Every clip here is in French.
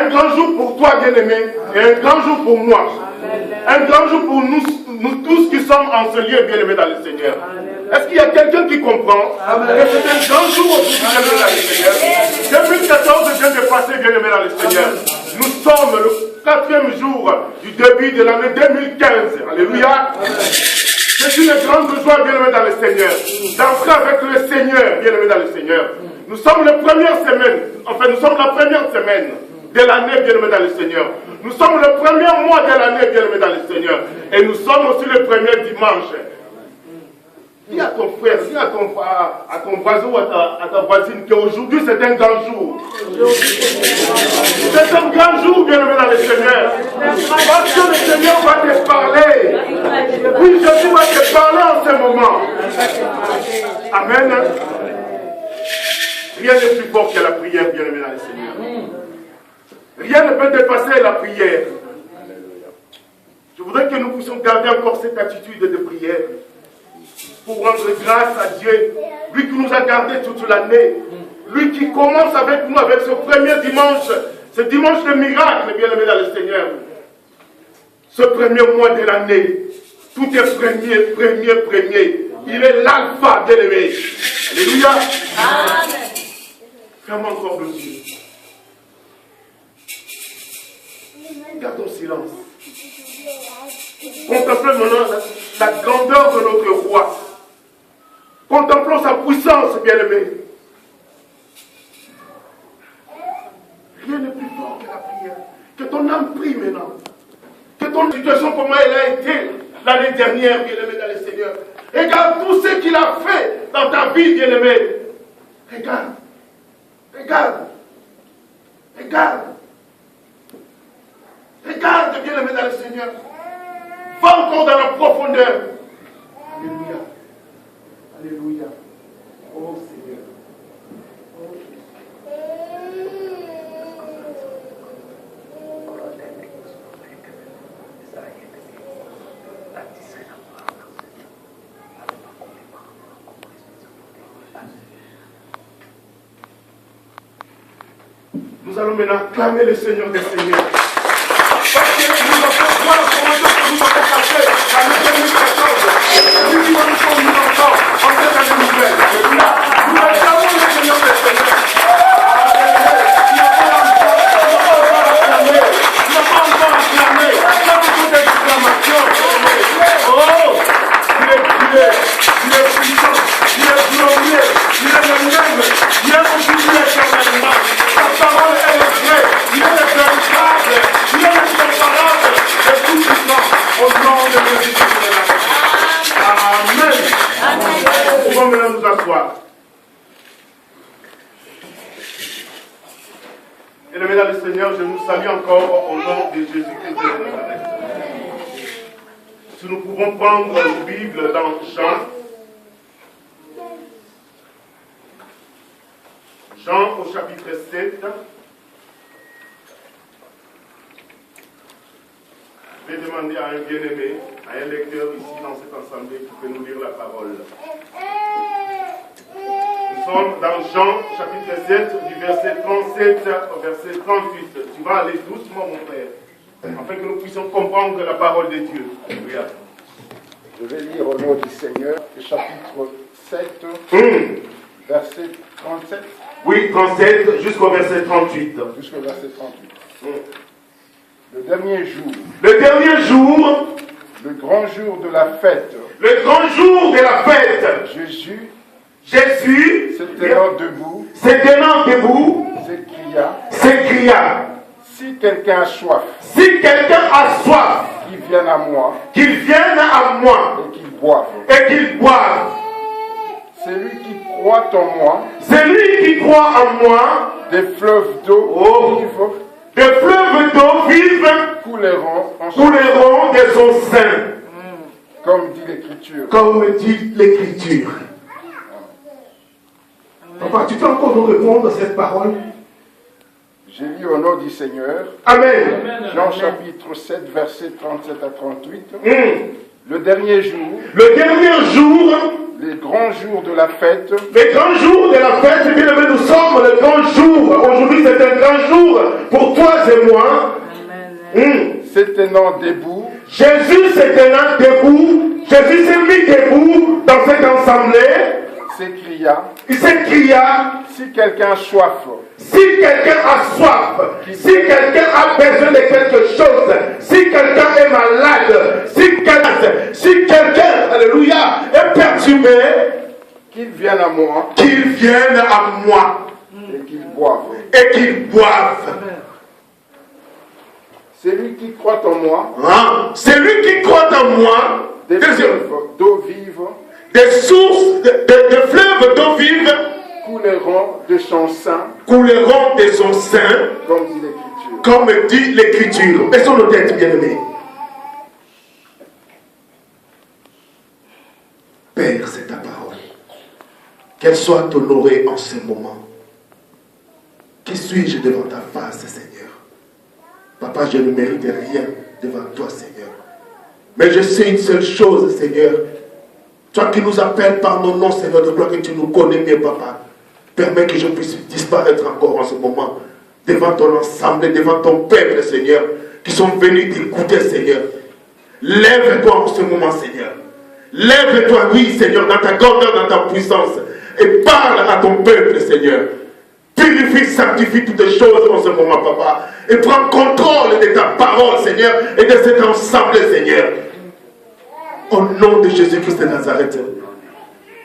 Un grand jour pour toi, bien-aimé, et un grand jour pour moi. Un grand jour pour nous tous qui sommes en ce lieu, bien-aimés dans le Seigneur. Est-ce qu'il y a quelqu'un qui comprend que c'est un grand jour aujourd'hui, bien-aimés dans le Seigneur? 2014 vient de passer, bien-aimés dans le Seigneur. Nous sommes le 4e jour du début de l'année 2015. Alléluia. C'est une grande joie, bien-aimés dans le Seigneur, d'entrer avec le Seigneur, bien-aimés dans le Seigneur. Nous sommes la première semaine, nous sommes la première semaine de l'année, bien-aimés dans le Seigneur. Nous sommes le premier mois de l'année, bien-aimés dans le Seigneur. Et nous sommes aussi le premier dimanche. Dis à ton frère, dis à ton voisin ou à ta voisine qu'aujourd'hui c'est un grand jour. C'est un grand jour, bien-aimé dans le Seigneur. Parce que le Seigneur va te parler. Oui, Jésus va te parler en ce moment. Amen. Rien n'est plus fort que la prière, bien-aimé dans le Seigneur. Rien ne peut dépasser la prière. Je voudrais que nous puissions garder encore cette attitude de prière pour rendre grâce à Dieu, lui qui nous a gardés toute l'année, lui qui commence avec nous avec ce premier dimanche, ce dimanche de miracle, bien-aimé dans le Seigneur. Ce premier mois de l'année, tout est premier. Il est l'alpha, bien-aimé. Alléluia. Amen. Ferme encore les yeux. Garde ton silence. Contemplons maintenant la grandeur de notre roi. Contemplons sa puissance, bien-aimé. Rien n'est plus fort que la prière. Que ton âme prie maintenant. Que ton situation, comment elle a été l'année dernière, bien-aimé dans le Seigneur. Regarde tout ce qu'il a fait dans ta vie, bien-aimé. Regarde. Regarde, bien-aimé dans le Seigneur. Va encore dans la profondeur. Alléluia. Oh Seigneur. Nous allons maintenant clamer le Seigneur des Seigneurs. Parce que nous avons voir comment nous avons passé l'année 2014. Nous vivons comme nous entendons en cette année nouvelle. Nous acclamons le Seigneur des Seigneurs. Tu n'as pas encore acclamé. Il y a beaucoup d'exclamations. Oh, il est puissant, il est glorieux, il est le même, il est aujourd'hui éternellement. Sa parole est le vrai, il est le véritable, il est l'incomparable et tout puissant au nom de Jésus-Christ. Amen. Nous pouvons maintenant nous asseoir. Bien-aimés dans le Seigneur, je nous salue encore au nom de Jésus-Christ de Nazareth. Si nous pouvons prendre la Bible dans Jean au chapitre 7. Je vais demander à un bien-aimé, à un lecteur ici dans cette assemblée qui peut nous lire la parole. Nous sommes dans Jean chapitre 7 du verset 37 au verset 38. Tu vas aller doucement, mon frère, afin que nous puissions comprendre la parole de Dieu. Regarde. Je vais lire au nom du Seigneur, le chapitre 7, verset 37. Oui, 37 jusqu'au verset 38. Jusqu'au verset 38. Le dernier jour. Le dernier jour. Le grand jour de la fête. Le grand jour de la fête. Jésus. Se tenant debout. S'écria. Si quelqu'un a soif. Si quelqu'un a soif. Qu'il vienne à moi. Qu'il vienne à moi. Et qu'il boive. Et qu'il boive. Celui qui croit en moi. Celui qui croit en moi. Des fleuves d'eau vive. Des fleuves d'eau vive couleront de son sein. Comme dit l'Écriture. Comme dit l'Écriture. Papa, tu peux encore nous répondre à cette parole? J'ai lu au nom du Seigneur. Amen. Jean chapitre 7, verset 37 à 38. Le dernier jour. Le dernier jour. les grands jours de la fête, Les grands jours de la fête, bien aimé, nous sommes le grand jour. Aujourd'hui, c'est un grand jour pour toi et moi. se tenant debout, Jésus s'est tenant debout. Jésus s'est mis debout dans cette assemblée. s'écria, Il s'écria, si quelqu'un a soif, si quelqu'un a soif, si quelqu'un a besoin de quelque chose, si quelqu'un est malade, si quelqu'un, alléluia, est perturbé, qu'il vienne à moi qu'il vienne à moi et qu'il boive. et qu'il boive. Celui qui croit en moi, Hein? Celui qui croit en moi, des deuxième, fleuves d'eau vive des sources, des fleuves d'eau vive couleront de son sein, couleront de son sein, comme dit l'Écriture. comme dit l'Écriture. Baissons nos têtes, bien-aimés. Père, c'est ta parole. Qu'elle soit honorée en ce moment. Qui suis-je devant ta face, Seigneur? Papa, je ne mérite rien devant toi, Seigneur. Mais je sais une seule chose, Seigneur. Toi qui nous appelles par nos noms, Seigneur de gloire, que tu nous connais bien, Papa. Permets que je puisse disparaître encore en ce moment. Devant ton assemblée, devant ton peuple, Seigneur. Qui sont venus t'écouter, Seigneur. Lève-toi en ce moment, Seigneur. Lève-toi, oui, Seigneur, dans ta grandeur, dans ta puissance. Et parle à ton peuple, Seigneur. Purifie, sanctifie toutes les choses en ce moment, Papa. Et prends contrôle de ta parole, Seigneur, et de cette assemblée, Seigneur. Au nom de Jésus-Christ de Nazareth.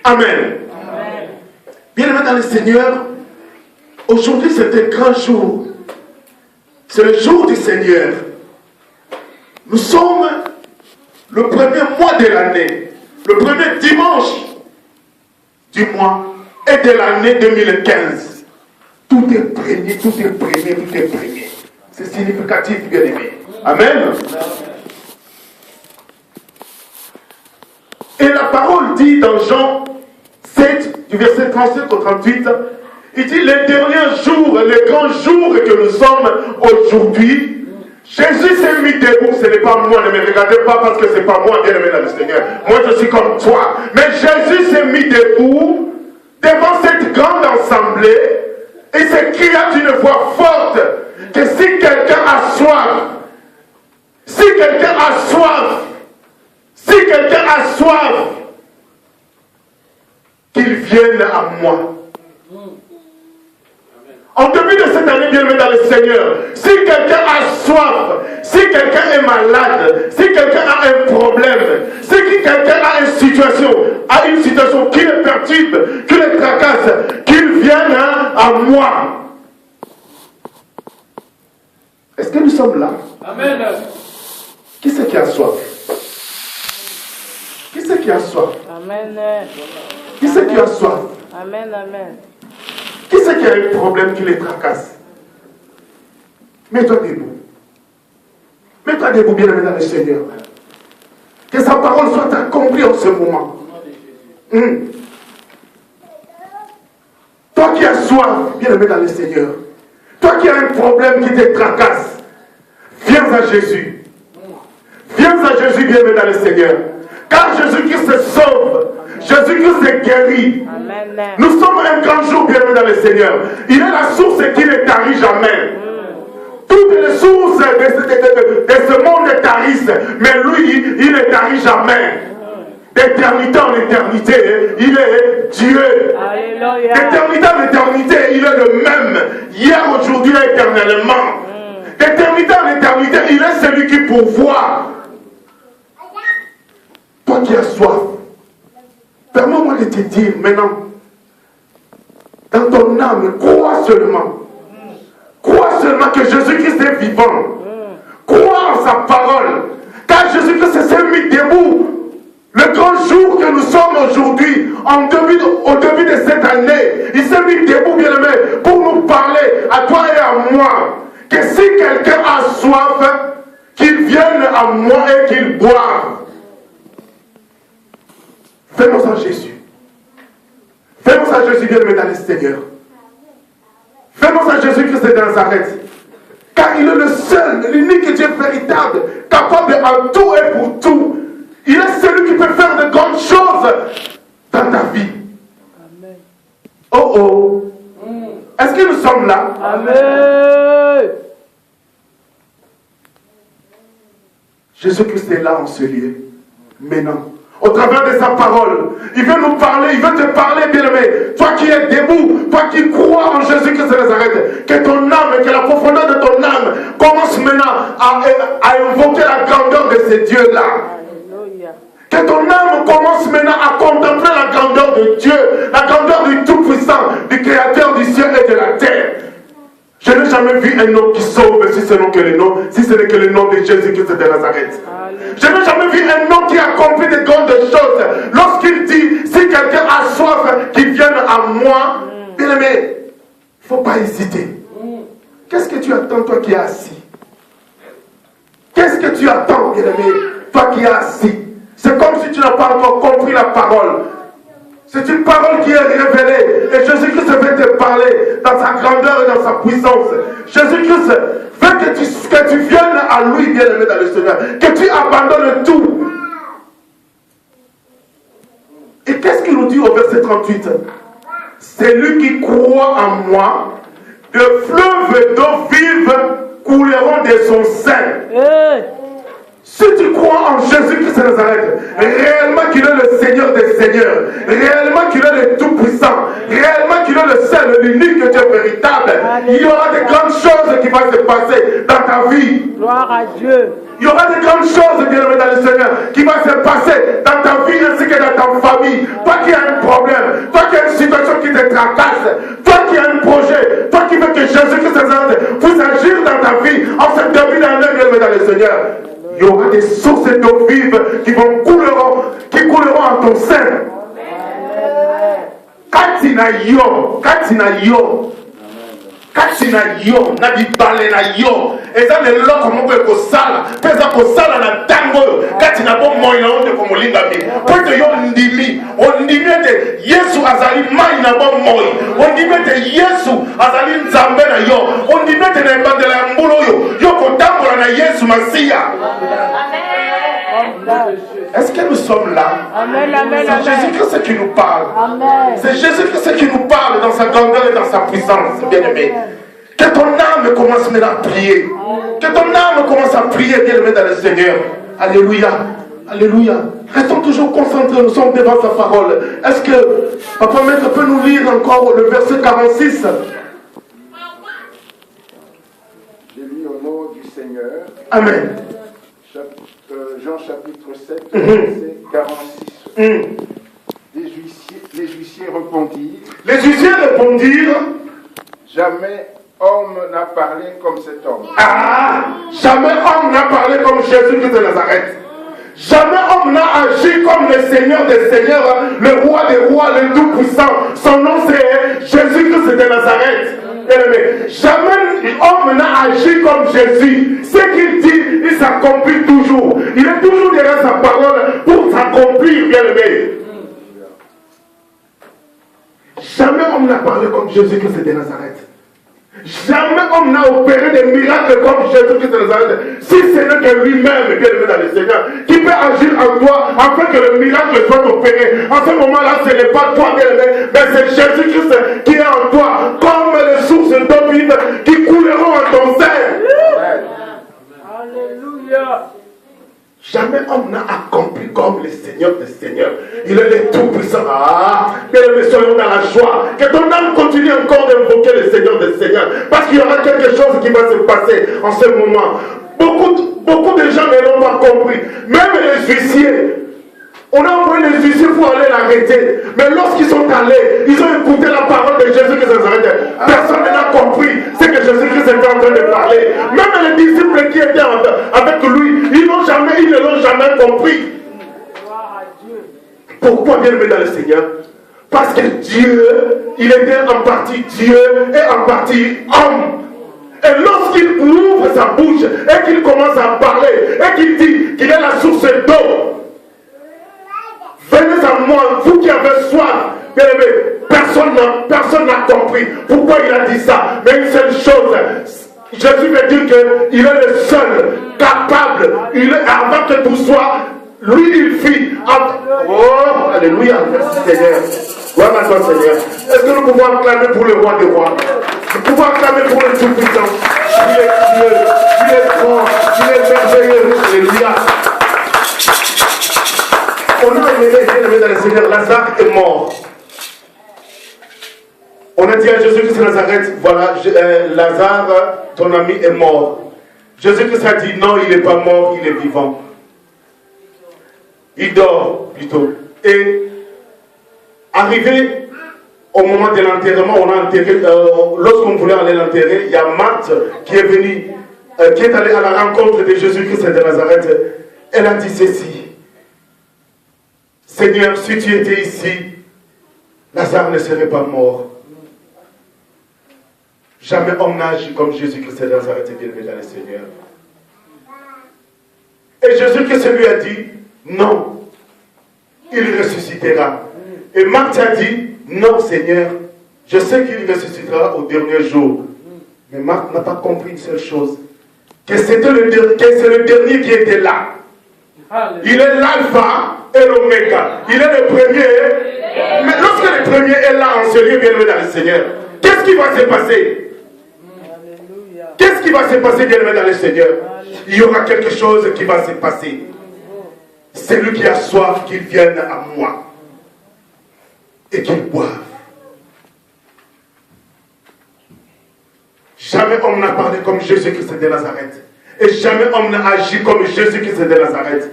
Amen. Bien-aimés dans le Seigneur, aujourd'hui c'est un grand jour. C'est le jour du Seigneur. Nous sommes le premier mois de l'année, le premier dimanche du mois et de l'année 2015. Tout est premier, tout est premier, tout est premier. C'est significatif, bien-aimé. Amen. Et la parole dit dans Jean 7, du verset 37 au 38, il dit les derniers jours, les grands jours que nous sommes aujourd'hui, Jésus s'est mis debout. Ce n'est pas moi, ne me regardez pas parce que ce n'est pas moi, bien-aimé dans le Seigneur. Moi je suis comme toi. Mais Jésus s'est mis debout devant cette grande assemblée et s'écria d'une voix forte que si quelqu'un a soif, si quelqu'un a soif, si quelqu'un a soif, qu'il vienne à moi. En début de cette année, bien-aimé dans le Seigneur, si quelqu'un a soif, si quelqu'un est malade, si quelqu'un a un problème, si quelqu'un a une situation qui le perturbe, qui le tracasse, qu'il vienne à moi. Est-ce que nous sommes là? Amen. Qui c'est qui a soif? Qui c'est qui a soif? Amen. Qui c'est qui a soif? Amen. Amen. Qui c'est qui a un problème qui les tracasse? Mets-toi debout. Mets-toi debout, bien-aimé dans le Seigneur. Que sa parole soit accomplie en ce moment. Toi qui as soif, bien-aimé dans le Seigneur. Toi qui as un problème qui te tracasse, viens à Jésus. Viens à Jésus, bien-aimé dans le Seigneur. Car Jésus-Christ se sauve. Jésus-Christ se guérit. Amen. Nous sommes un grand jour, bien-aimé dans le Seigneur. Il est la source qui ne tarit jamais. Toutes les sources de ce monde tarissent, mais lui, il ne tarit jamais. D'éternité en éternité, il est Dieu. Alléluia. D'éternité en éternité, il est le même. Hier, aujourd'hui et éternellement. D'éternité en éternité, il est celui qui pourvoit. Toi qui as soif, permets-moi de te dire maintenant, dans ton âme, crois seulement. Crois seulement que Jésus-Christ est vivant. Crois en sa parole. Car Jésus-Christ s'est mis debout. Le grand jour que nous sommes aujourd'hui, au début de cette année, il s'est mis debout, bien-aimé, pour nous parler, à toi et à moi, que si quelqu'un a soif, qu'il vienne à moi et qu'il boive. Venons à Jésus. Venons à Jésus, bien-aimé dans le Seigneur. Venons à Jésus-Christ de Nazareth. Car il est le seul, l'unique Dieu véritable, capable en tout et pour tout. Il est celui qui peut faire de grandes choses dans ta vie. Amen. Oh oh. Est-ce que nous sommes là? Amen. Jésus-Christ est là en ce lieu. Maintenant, au travers de sa parole, il veut nous parler, il veut te parler, bien-aimé. Toi qui es debout, toi qui crois en Jésus-Christ de Nazareth, que ton âme, que la profondeur de ton âme commence maintenant à invoquer la grandeur de ce Dieu-là. Que ton âme commence maintenant à contempler la grandeur de Dieu, la grandeur du Tout-Puissant, du Créateur du ciel et de la terre. Je n'ai jamais vu un homme qui sauve si ce n'est que le nom de Jésus-Christ de Nazareth. Je n'ai jamais vu un homme qui accomplit de grandes choses. Lorsqu'il dit, si quelqu'un a soif, qu'il vienne à moi, bien aimé, il ne faut pas hésiter. Qu'est-ce que tu attends, toi qui es assis? Qu'est-ce que tu attends, bien aimé, toi qui es assis? C'est comme si tu n'as pas encore compris la parole. C'est une parole qui est révélée. Et Jésus-Christ veut te parler dans sa grandeur et dans sa puissance. Jésus-Christ veut que tu viennes à lui, bien-aimé dans le Seigneur. Que tu abandonnes tout. Et qu'est-ce qu'il nous dit au verset 38? C'est lui qui croit en moi, de fleuves d'eau vive couleront de son sein. Si tu crois en Jésus-Christ de Nazareth, réellement qu'il est le Seigneur des Seigneurs, réellement qu'il est le Tout-Puissant, réellement qu'il est le seul, l'unique Dieu véritable, il y aura de grandes choses qui vont se passer dans ta vie. Gloire à Dieu. Il y aura de grandes choses, bien aimé dans le Seigneur, qui vont se passer dans ta vie ainsi que dans ta famille. Toi qui as un problème, toi qui as une situation qui te tracasse, toi qui as un projet, toi qui veux que Jésus-Christ de Nazareth puisse agir dans ta vie en ce début d'année, bien aimé dans le Seigneur. Il y aura des sources d'eau vive qui couleront en ton sein. Katina yo, na bibale na yo. Eza le loko moko ekosala, peza kosala na tango. Katina bo moina onde komolinga bi. Pote yo ndimi, ondimi ete Yesu azali mai na bo moi. Ondimi ete Yesu azali nzambe na yo. Ondimi ete na ebandela ya mbulu yo kotambola na Yesu Masiya. Est-ce que nous sommes là? C'est Jésus-Christ qui nous parle. C'est Jésus-Christ qui nous parle dans sa grandeur et dans sa puissance, bien-aimé. Que ton âme commence maintenant à prier. Que ton âme commence à prier, bien-aimé, dans le Seigneur. Alléluia. Alléluia. Restons toujours concentrés, nous sommes devant sa parole. Est-ce que Papa Maître peut nous lire encore le verset 46? J'ai lu au nom du Seigneur. Amen. Jean chapitre 7, verset 46. Les huissiers répondirent, jamais homme n'a parlé comme cet homme. Ah, jamais homme n'a parlé comme Jésus-Christ de Nazareth. Jamais homme n'a agi comme le Seigneur des Seigneurs, le Roi des Rois, le Tout-Puissant. Son nom c'est Jésus-Christ de Nazareth. Jamais homme n'a agi comme Jésus. Ce qu'il dit, il s'accomplit toujours. Il est toujours derrière sa parole pour s'accomplir, bien aimé. Jamais homme n'a parlé comme Jésus-Christ de Nazareth. Jamais homme n'a opéré des miracles comme Jésus-Christ de Nazareth. Si ce n'est que lui-même, bien aimé dans le Seigneur, qui peut agir en toi afin que le miracle soit opéré. En ce moment-là, ce n'est pas toi, bien aimé, mais c'est Jésus-Christ qui est en toi, comme les sources d'eau vive qui couleront en ton sein. Alléluia. Jamais homme n'a accompli comme le Seigneur des Seigneurs. Il est le Tout-Puissant. Ah, bien aimé, soyons dans la joie. Que ton âme continue encore d'invoquer le Seigneur des Seigneurs. Parce qu'il y aura quelque chose qui va se passer en ce moment. Beaucoup de gens ne l'ont pas compris. Même les huissiers. On a envoyé les huissiers pour aller l'arrêter. Mais lorsqu'ils sont allés, ils ont écouté la parole de Jésus-Christ de Nazareth. Personne n'a compris ce que Jésus-Christ était en train de parler. Même les disciples qui étaient avec lui, ils ne l'ont jamais compris. Pourquoi bien aimé dans le Seigneur? Parce que Dieu, il était en partie Dieu et en partie homme. Et lorsqu'il ouvre sa bouche et qu'il commence à parler et qu'il dit qu'il est la source d'eau, venez à moi, vous qui avez soif. Bien aimé, personne n'a compris pourquoi il a dit ça. Mais une seule chose, Jésus veut dire qu'il est le seul capable, avant que tout soit, lui, il fit. Oh, alléluia, merci Seigneur. Gloire à toi, Seigneur. Est-ce que nous pouvons acclamer pour le roi des rois? Nous pouvons acclamer pour le Tout-Puissant. Tu es Dieu, tu es grand, tu es merveilleux. Alléluia. On a aimé dans le Seigneur, Lazare est mort. On a dit à Jésus-Christ de Nazareth, voilà, Lazare, ton ami est mort. Jésus-Christ a dit, non, il n'est pas mort, il est vivant. Il dort plutôt. Et arrivé au moment de l'enterrement, on a enterré, lorsqu'on voulait aller l'enterrer, il y a Marthe qui est venue, qui est allée à la rencontre de Jésus-Christ de Nazareth. Elle a dit ceci: Seigneur, si tu étais ici, Lazare ne serait pas mort. Jamais homme n'a agi comme Jésus-Christ de Nazareth est bien-aimé dans le Seigneur. Et Jésus-Christ lui a dit, non, il ressuscitera. Et Marthe a dit, non Seigneur, je sais qu'il ressuscitera au dernier jour. Mais Marthe n'a pas compris une seule chose, que c'est le dernier qui était là. Il est l'alpha et l'oméga. Il est le premier. Mais lorsque le premier est là en ce lieu bien-aimé dans le Seigneur, qu'est-ce qui va se passer? Qu'est-ce qui va se passer, bien-aimé dans le Seigneur? Il y aura quelque chose qui va se passer. Celui qui a soif, qu'il vienne à moi et qu'il boive. Jamais homme n'a parlé comme Jésus-Christ de Nazareth. Et jamais homme n'a agi comme Jésus-Christ de Nazareth.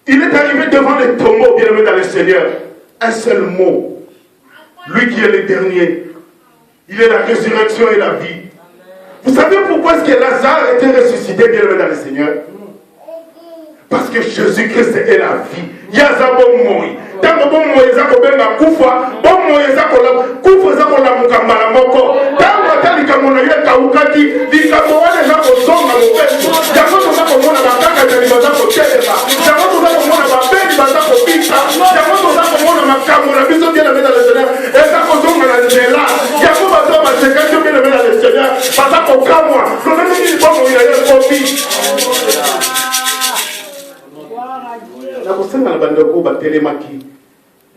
Il est arrivé devant le tombeau, bien-aimé dans le Seigneur. Un seul mot. Lui qui est le dernier. Il est la résurrection et la vie. Vous savez pourquoi est-ce que Lazare était ressuscité, bien-aimé dans le Seigneur? Parce que Jésus-Christ est la vie. Yaza bon moi. Tango bon moi ezako benga kufa, bon moi ezako la kufa ezako la mukambala moko. Tango atalika mona yeka ukati, likamo wana ezako zonga mopesi. Yango tozako mona bakaka tali bazako telema. Yango tozako mona babeli bazako pita. Yango tozako mona makambo na biso bien-aimé dans le Seigneur. Ezako zonga na nzela. Yango bato basekaki bien-aimé dans le Seigneur. Bazako kamwa. Lolemi ni bon moi yeko bi.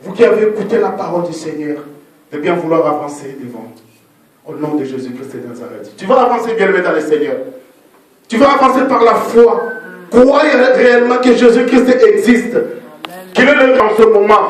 Vous qui avez écouté la parole du Seigneur, de bien vouloir avancer devant, au nom de Jésus-Christ de Nazareth. Tu vas avancer bien aimé dans le Seigneur. Tu vas avancer par la foi. Croyez réellement que Jésus-Christ existe. Qu'il est là en ce moment.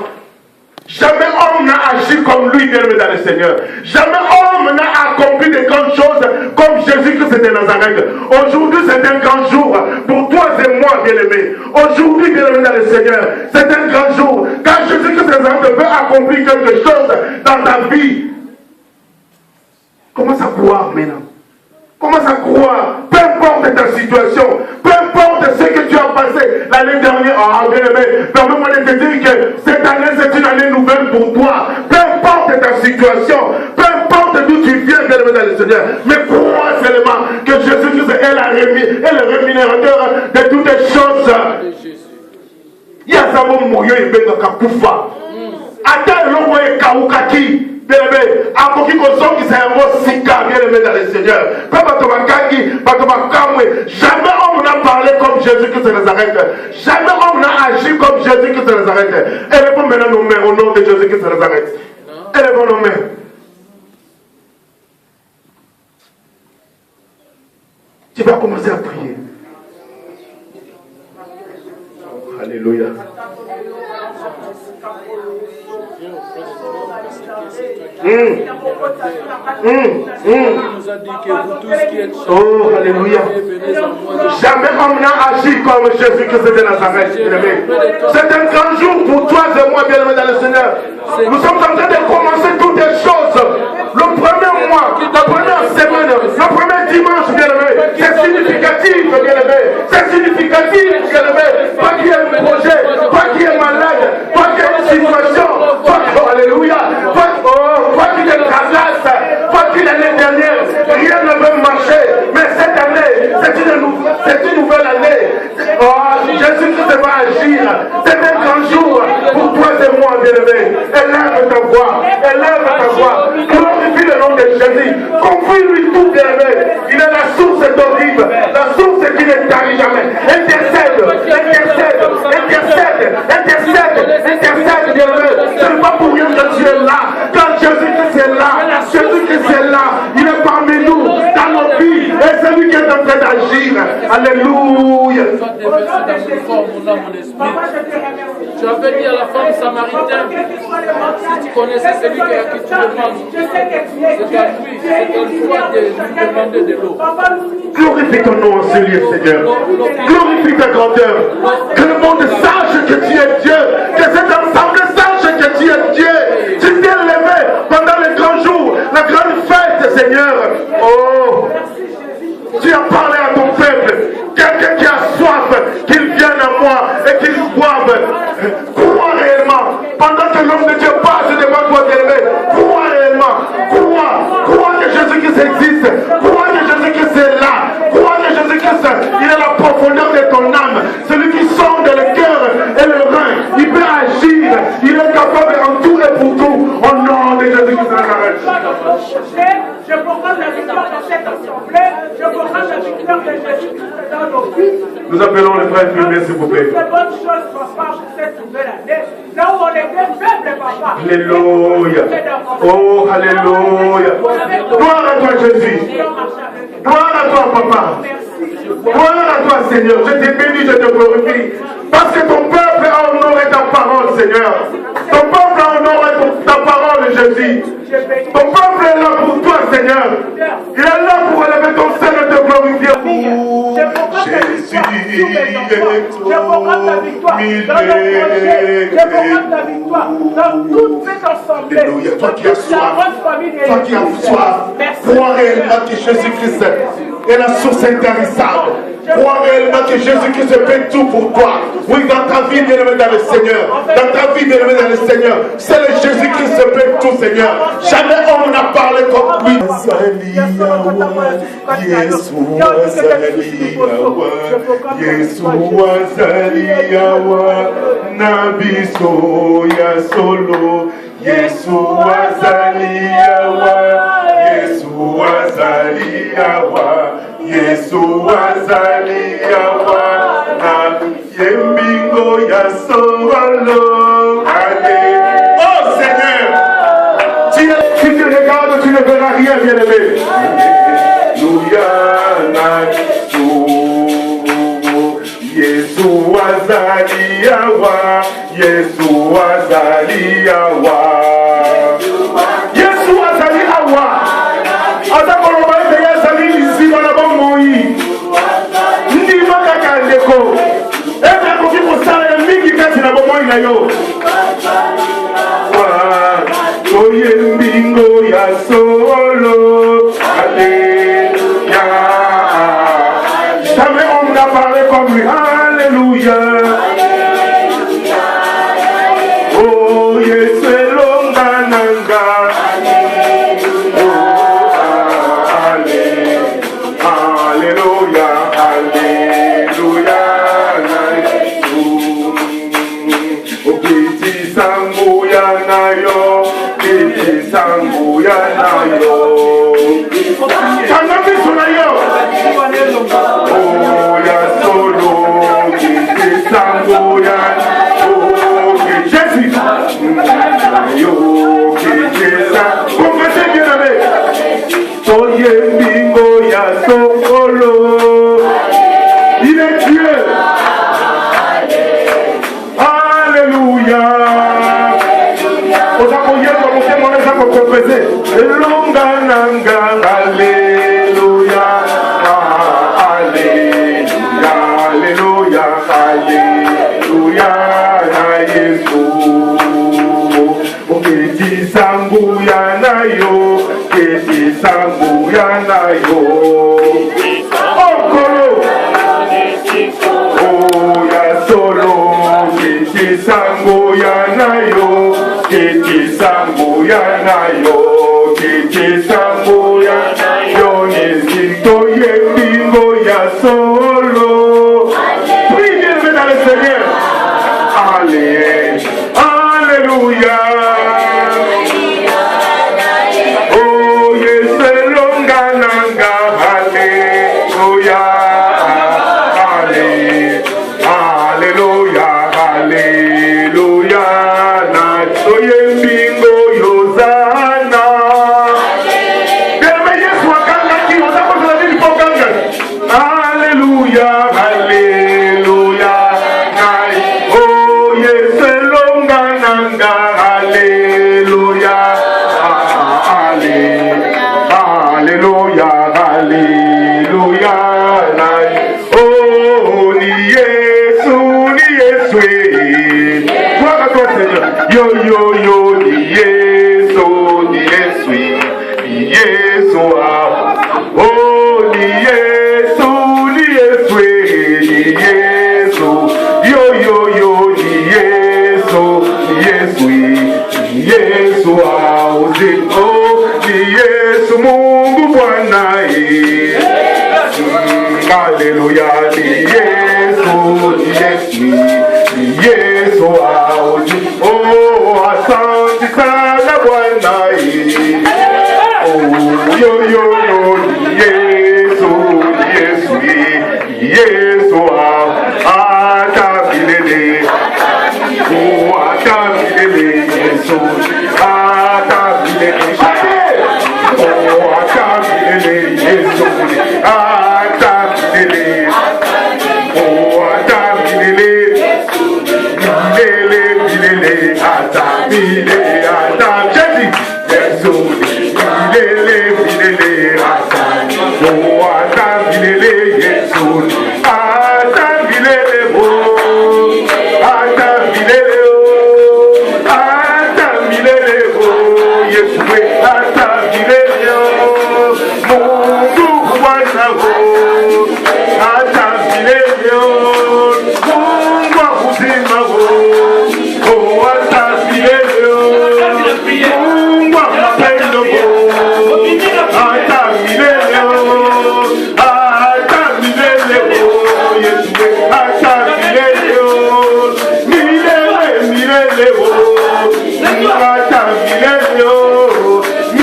Jamais homme n'a agi comme lui, bien aimé dans le Seigneur. Jamais homme n'a accompli de grandes choses comme Jésus-Christ de Nazareth. Aujourd'hui, c'est un grand jour pour toi et moi, bien aimé. Aujourd'hui, bien aimé dans le Seigneur, c'est un grand jour. Quand Jésus-Christ de Nazareth veut accomplir quelque chose dans ta vie, commence à croire maintenant. Commence à croire, peu importe ta situation, peu importe ce que tu as passé l'année dernière. Ah, bien aimé, permets-moi de te dire que cette année c'est une année nouvelle pour toi. Peu importe ta situation, peu importe d'où tu viens, bien aimé dans le Seigneur, mais crois seulement que Jésus-Christ est le rémunérateur de toutes les choses. Yazamo moyo ebenga kakufa. Ata elongo ekawukaki. Bien-aimé, akoki kozongisa yango sika, bien-aimé dans le Seigneur. Jamais on n'a parlé comme Jésus-Christ de Nazareth. Jamais on n'a agi comme Jésus-Christ de Nazareth. Élevons maintenant nos mains au nom de Jésus-Christ de Nazareth. Élevons nos mains. Tu vas commencer à prier. Alléluia. Oh, alléluia. Jamais on n'a agi comme Jésus-Christ de Nazareth. C'est un grand jour pour toi et moi, bien-aimé dans le Seigneur. Nous sommes en train de commencer toutes les choses. Le premier mois, la première semaine, le premier dimanche, bien-aimé, c'est significatif, bien-aimé. C'est significatif, bien-aimé. Toi qui es un projet, toi qui es malade, toi qui es une situation, toi, oh, alléluia. Toi qui te tracasses, toi qui l'année dernière, rien ne veut marcher. Mais cette année, c'est une nouvelle année. Oh, Jésus-Christ va agir. C'est un grand jour pour toi et moi, bien-aimé. Élève ta voix. Élève ta voix. Glorifie le nom de Jésus. Confie-lui tout, bien-aimé. Il est la source d'origine. La source qui ne tarit jamais. Intercède. Alléluia. Soit déversé dans mon corps, mon âme, mon esprit. Tu avais dit à la femme samaritaine, si tu connaissais celui à qui tu demandes, c'est à lui, c'est à toi de lui demander de l'eau. Glorifie ton nom en ce lieu, Seigneur. Glorifie ta grandeur. Que le monde sache que tu es Dieu. Que cette assemblée sache que tu es Dieu. Tu t'es levé pendant les grands jours, la grande fête, Seigneur. Oh, tu as parlé à ton peuple. Quelqu'un qui a soif, qu'il vienne à moi et qu'il boive. Crois réellement. Pendant que l'homme de Dieu passe devant toi, bien-aimé, crois réellement. Crois que Jésus-Christ existe. Crois que Jésus-Christ est là. Crois que Jésus-Christ, il est la profondeur de ton âme. Celui qui sonde le cœur et le rein. Il peut agir. Il est capable en tout et pour tout. Au nom de Jésus-Christ de Nazareth. Je proclame la victoire dans cette assemblée. Je proclame la victoire de Jésus-Christ dans nos vies. Nous appelons le frère Fulbert, s'il vous plaît. C'est bonne chose, papa, pour cette nouvelle année. Là où on était faible, papa. Alléluia. Oh, alléluia. Gloire à toi, Jésus. Gloire à toi, papa. Gloire à toi, Seigneur. Je te bénis, je te glorifie. Parce que ton peuple a honoré ta parole, Seigneur. Ton peuple a honoré ta parole, Jésus. Ton peuple est là pour toi, Seigneur. Il est là pour élever ton sein et te glorifier. Jésus je proclame ta victoire dans nos projets. Je proclame ta victoire dans toute cette assemblée. Alléluia. Toi qui as soif, toi qui as soif, crois réellement que Jésus-Christ est la source intarissable. Crois réellement que Jésus-Christ fait tout pour toi. Oui, dans ta vie, bien-aimé dans le Seigneur. Dans ta vie, bien-aimé dans le Seigneur. C'est le Jésus-Christ fait tout, Seigneur. Jamais on n'a parlé comme lui. Yesu azali yawa na yembingo ya solo. Oh Seigneur, si tu regardes, tu ne verras rien, bien-aimé. Alléluia na Yesu azali yawa, Yesu azali yawa, Yesu azali yawa. Azakoloba ete yazali liziba na bomoi. Ndima kaka ndeko. Ete akoki kosala ya mingi kati na bomoi na yo. Oye mbingo ya solo. Alléluia. Jamais on n'a parlé comme lui. Alléluia. Oh Yesu elonga nanga. Il est Dieu. Alléluia. Alléluia. Alléluia. Alléluia. Yesu. Oketi sangu ya nayo. Oketi sangu ya nayo. Okolo. Oh ya solo. Oketi sangu ya nayo. Oketi sangu ya nayo. Oketi sangu ya nayo. Nezinto yembingo ya solo. Priez dans le Seigneur. Alléluia. Oh, Yesu longa nanga. Alléluia. Alléluia. Alléluia. Nacho yembingo yozana. Deme Yesu akanga ki ozakoza nini pokanga. Alléluia. Alléluia. Oh, ni Yesu, gloire à toi, Seigneur. Yo, yo, yo, ni Yesu, oh, ni Yesu, yo, yo, yo, ni Yesu, oh, ni Yesu, Mungu Bwana, Haleluya, ni Yesu, oh, asante sana Bwana, oh, yo, yo, yo, Yesu, atabilele, oh, atabilele, Yesu, atabilele, oh, atabilele, Yesu, atabilele, oh, atabilele, bilele, atabilele, Jésus, Yesu, bilele, oh, atabilele, Yesu, atabilele, oh, atabilele, Yesu, atabilele, Mungu Bwana, atabilele, Mungu uzima, oh, atabilele, Mungu mapendo, atabilele, Yesu, atabilele,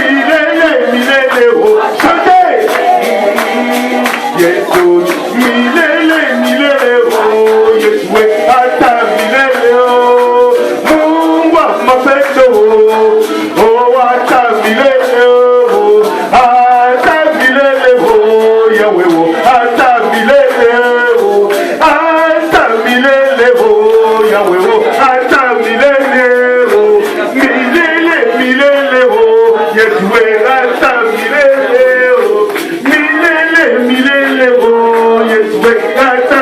milele, milele, chantez, Yesu, milele, Yesu, atabilele, Mungu mapendo, oh, atabilele, Yahweh, atabilele, Yahweh, atabilele, milele, Yesu, atabilele, milele, Yesu, atabilele,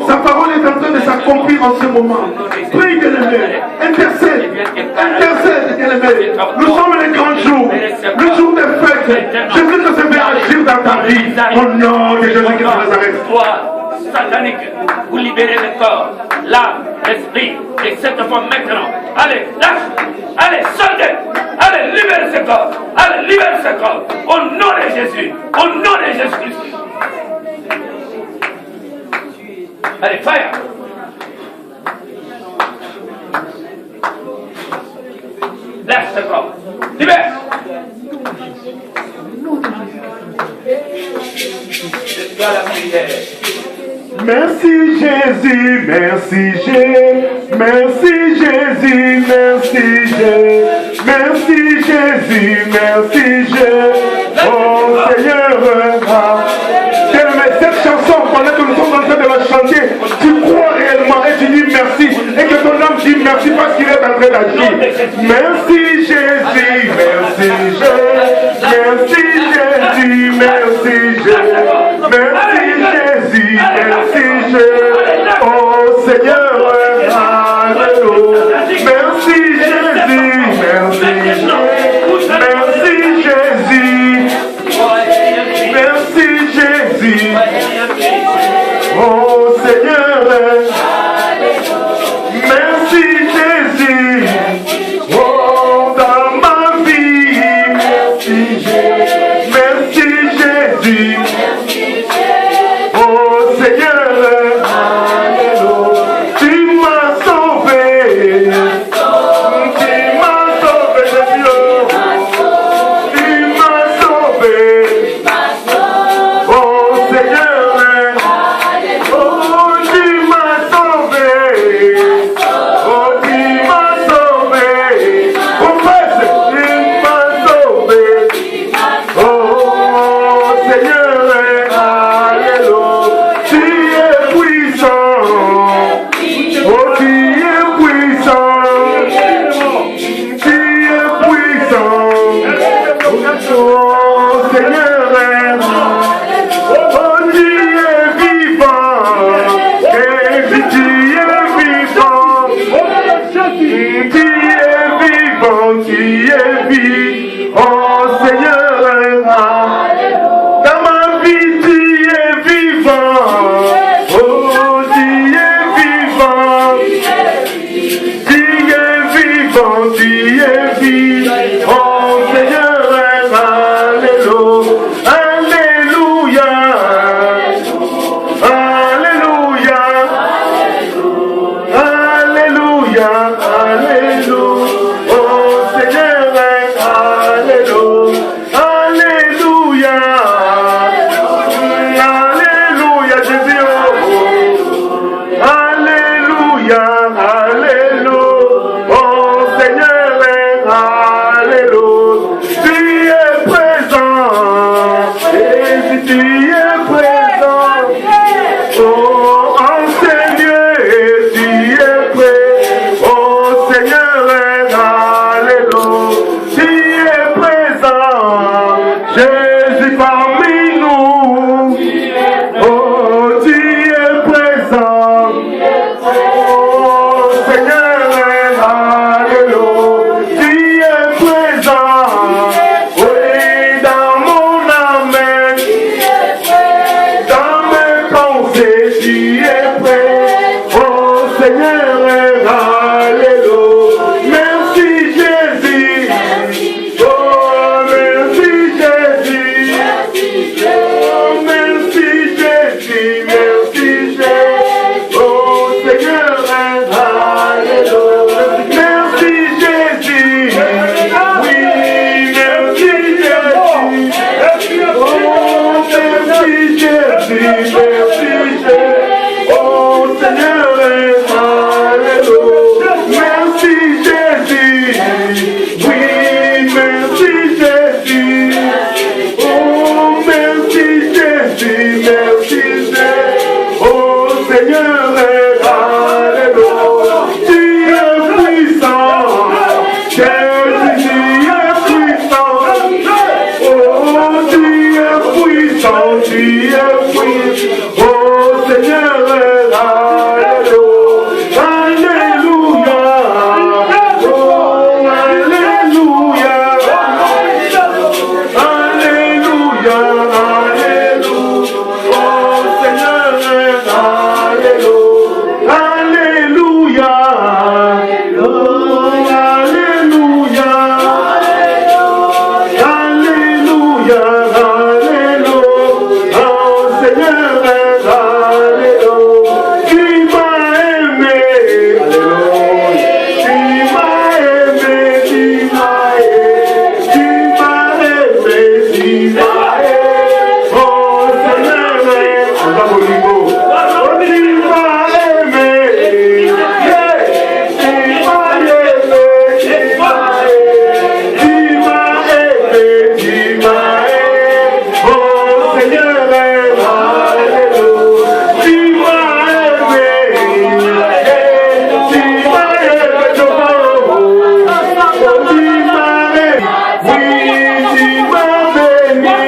sa parole est en train de s'accomplir en ce moment. Prie, bien-aimé, intercède, bien-aimé. Nous sommes les grands jours, le jour des fêtes. Je veux que ça fait agir dans ta vie. Au nom de Jésus-Christ de Nazareth. Satanique, vous libérez le corps, l'âme, l'esprit, et cette fois maintenant. Allez, lâche, allez, sortez, allez, libérez ce corps, allez, libérez ce corps, au nom de Jésus, au nom de Jésus-Christ. Allez, fire. Lâche ce corps, libère. Jusqu'à la prière. Merci Jésus, merci Jésus, merci Jésus, merci Jésus, merci Jésus, merci Jésus. Oh Seigneur, cette chanson, pendant que nous sommes en train de la chanter, tu crois réellement et tu dis merci, et que ton âme dit merci parce qu'il est en train d'agir. Merci Jésus, merci Jésus, merci Jésus, merci Jésus, merci Jésus, merci Jésus. Oh Seigneur, alléluia. Merci Jésus, merci Jésus, merci Jésus, merci Jésus. Oh Seigneur, merci Jésus. Oh, dans ma tu es vivant, Seigneur. Dans ma vie, tu es vivant. Oh, tu es vivant. Tu es vivant, tu es vivant, Seigneur. Alléluia. Alléluia. Alléluia. Alléluia. Oh Seigneur. Alléluia. Alléluia. Alléluia, Jésus. Alléluia. Alléluia. Oh Seigneur. Alléluia. Tu es présent. Jésus, tu es présent. Oh, en Seigneur, tu es prêt. Oh Seigneur, alléluia. Tu es présent. Jésus parmi nous. Oh, tu es présent. Oh Seigneur, alléluia. Tu es présent. Oui, dans mon âme, dans mes pensées, tu es prêt. Oh Seigneur, alléluia. Merci Jésus. Oh merci Jésus. Oh merci Jésus. Merci Jésus. Oh Seigneur, alléluia. Merci Jésus. Oui, merci Jésus. Oh merci Jésus. Merci Jésus. Oh Seigneur, alléluia. Merci Jésus. Oui, merci Jésus. Oh merci Jésus. Merci Jésus. Oh Seigneur, alléluia. Tu es puissant. Jésus, tu es puissant. Oh, tu es puissant. Tu es puissant. Oh Seigneur, alléluia. Alléluia. Oh, alléluia. Alléluia. Alléluia. Oh Seigneur, alléluia. Alléluia. Oh, alléluia. Alléluia. Alléluia. Oh Seigneur, alléluia. Tu m'as aimé. Tu m'as aimé. Tu m'as aimé. Tu m'as aimé. Tu m'as aimé. Oh Seigneur, on va au niveau. Oh, tu m'as aimé. Yeah. Tu m'as aimé. Tu m'as aimé. Tu m'as aimé. Tu m'as aimé. Oh Seigneur, alléluia. Tu m'as aimé. Tu m'as aimé. Oh, tu m'as aimé. Oui, tu m'as béni.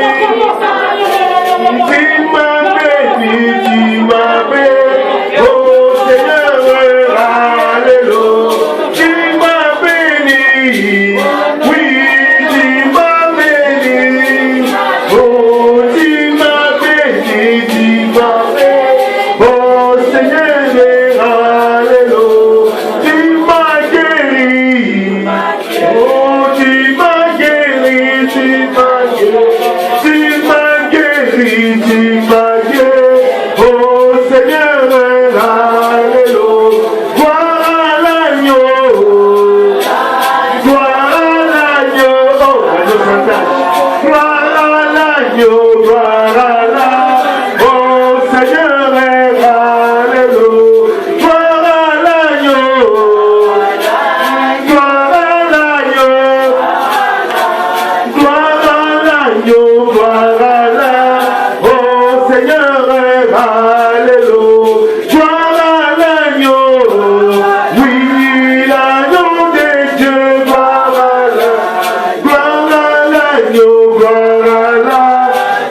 Tu m'as béni. Tu m'as béni. Oh Seigneur, alléluia. Tu m'as béni. Oui, tu m'as béni. Oh, tu m'as béni. Tu m'as béni. Oh Seigneur, alléluia. Tu m'as guéri. Oh, tu m'as guéri. Tu m'as guéri. Tu m'as guéri. Tu m'as guéri. Oh Seigneur, alléluia. Gloire à l'agneau. Gloire à l'agneau. Oh, l'agneau s'attache. Gloire à l'agneau. Gloire à l'agneau. Oh Seigneur, alléluia. Gloire à l'agneau. Gloire à l'agneau. Gloire à l'agneau. Gloire à l'agneau. Oh Seigneur, alléluia. Gloire à l'agneau. Oui, l'agneau de Dieu. Gloire à l'agneau. Gloire à l'agneau. Gloire à l'agneau.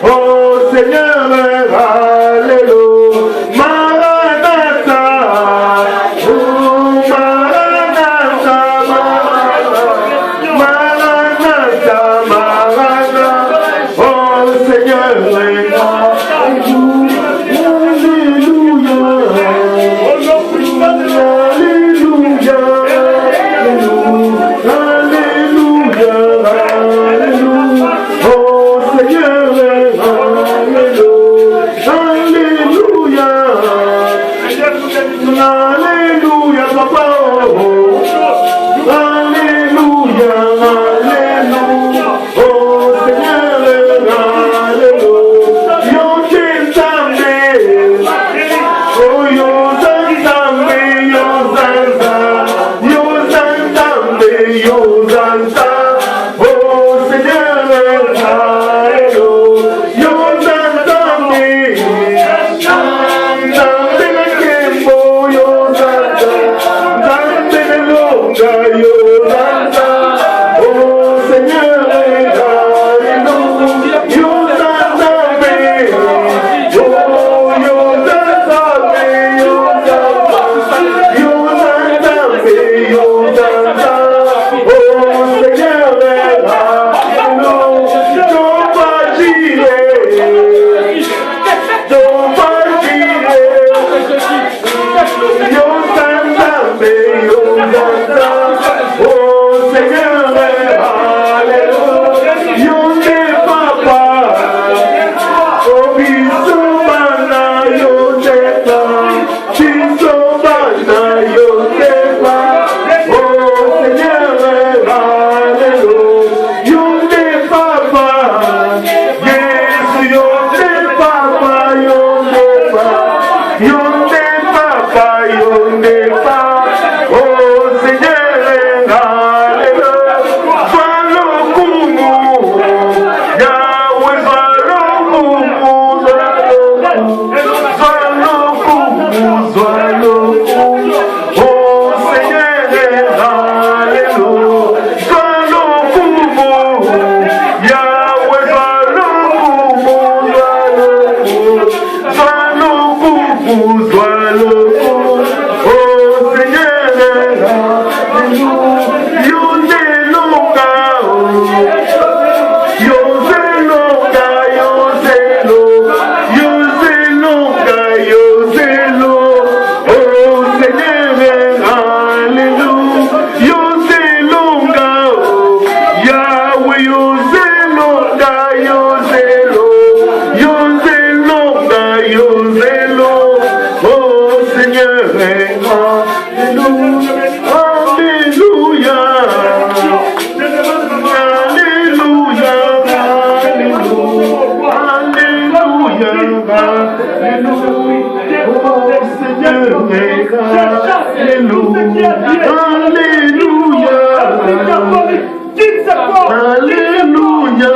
c'est fort. Alléluia.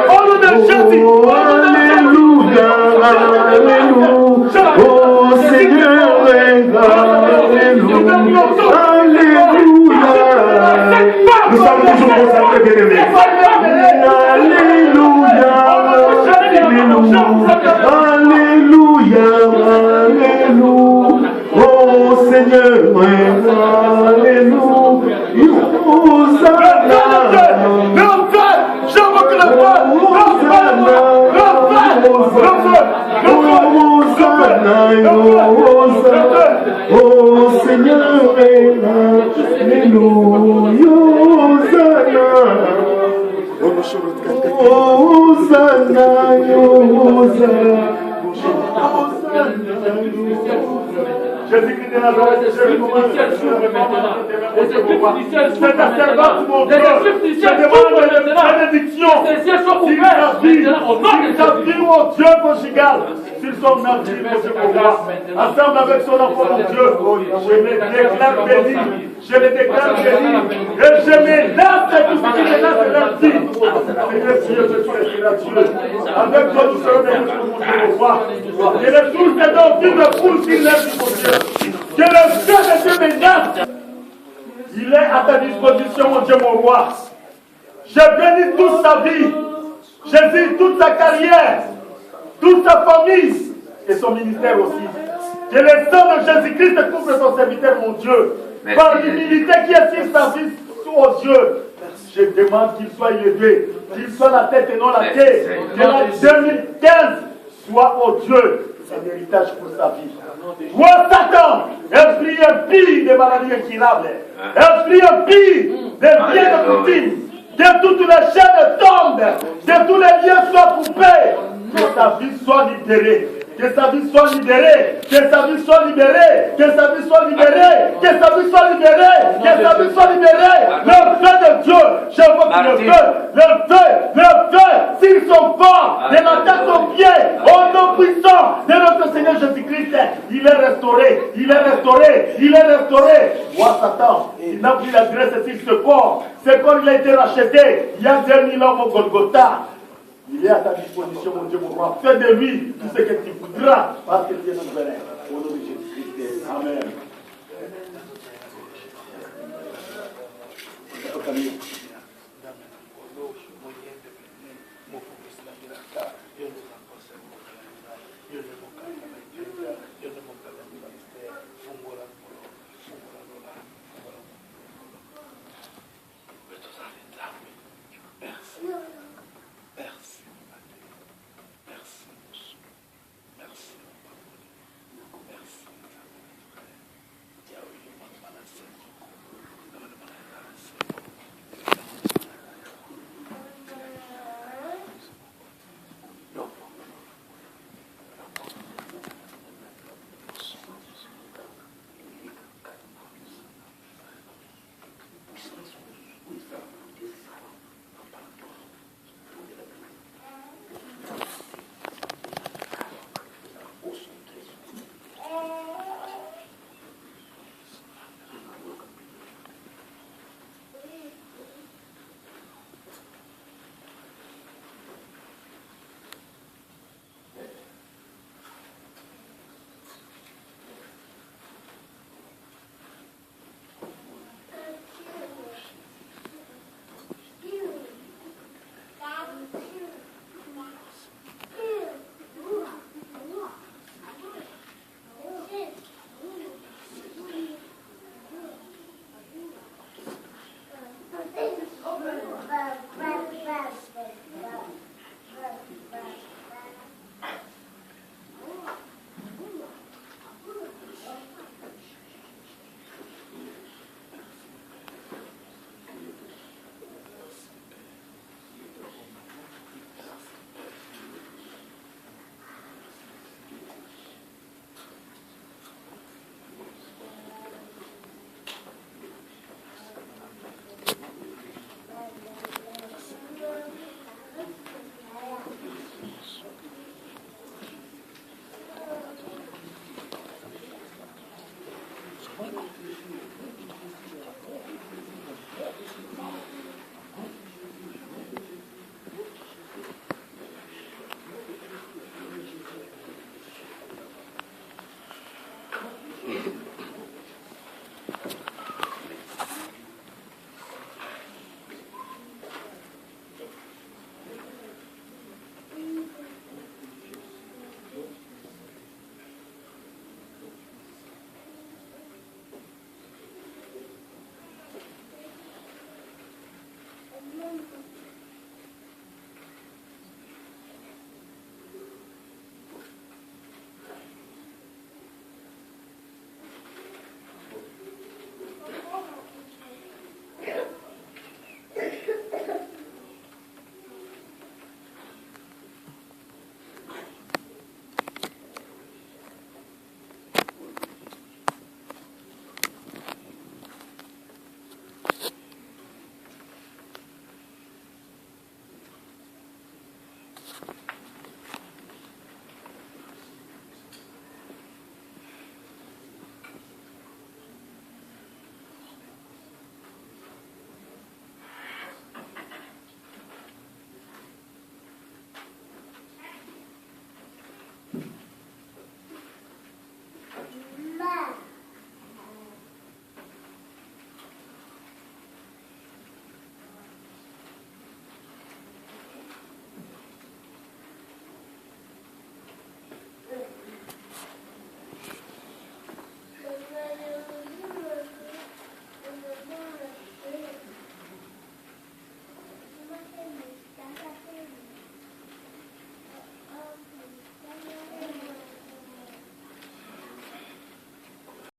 Au nom de Jésus. Alléluia. Alléluia. Oh Seigneur, Alléluia. Nous sommes toujours consacrés, bien-aimés. Alléluia. Alléluia. Alléluia. Oh Seigneur, Alléluia. Hosanna. Oh Seigneur, Alléluia. Hosanna, Hosanna. Jésus-Christ est là, c'est ta servante, mon Dieu. Je demande la bénédiction. S'il s'habille, mon Dieu, conjugal, s'ils sont habillés, mon Dieu, mon roi, ensemble avec son enfant, mon Dieu, je les déclare bénis. Je les déclare bénis. Et je me lance tout ce qui me lance de leur vie. Seigneur Dieu, je suis là, Dieu. Avec toi, nous serons bénis, mon Dieu, mon roi. Et les sources et donc une foule qui lève, mon Dieu. Que le Dieu de Dieu me lance. Il est à ta disposition, mon Dieu, mon roi. Je bénis toute sa vie. Jésus, toute sa carrière, toute sa famille et son ministère aussi. Que le sang de Jésus-Christ couvre son serviteur, mon Dieu. Par l'humilité qui est sur sa vie, aux yeux. Je demande qu'il soit élevé, qu'il soit la tête et non la tête. Que la 2015 soit, oh Dieu, un héritage pour sa vie. Roi Satan, esprit impie des maladies incurables, esprit impie des biens de coutume, que toutes les chaînes tombent, que tous les liens soient coupés, que sa vie soit libérée. Que sa vie soit libérée, que sa vie soit libérée, que sa vie soit libérée, que sa vie soit libérée, que sa vie soit libérée. Le feu de Dieu, j'invoque le feu, s'ils sont forts, de la tête aux pieds, au nom puissant de notre Seigneur Jésus-Christ, il est restauré, il est restauré, il est restauré. Moi, Satan, il n'a plus la graisse sur ce corps il a été racheté il y a 2000 ans au Golgotha. Il est à ta disposition, mon Dieu, mon roi. Fais de lui tout ce que tu voudras, parce que Dieu nous bénit. Au nom de Jésus-Christ. Amen.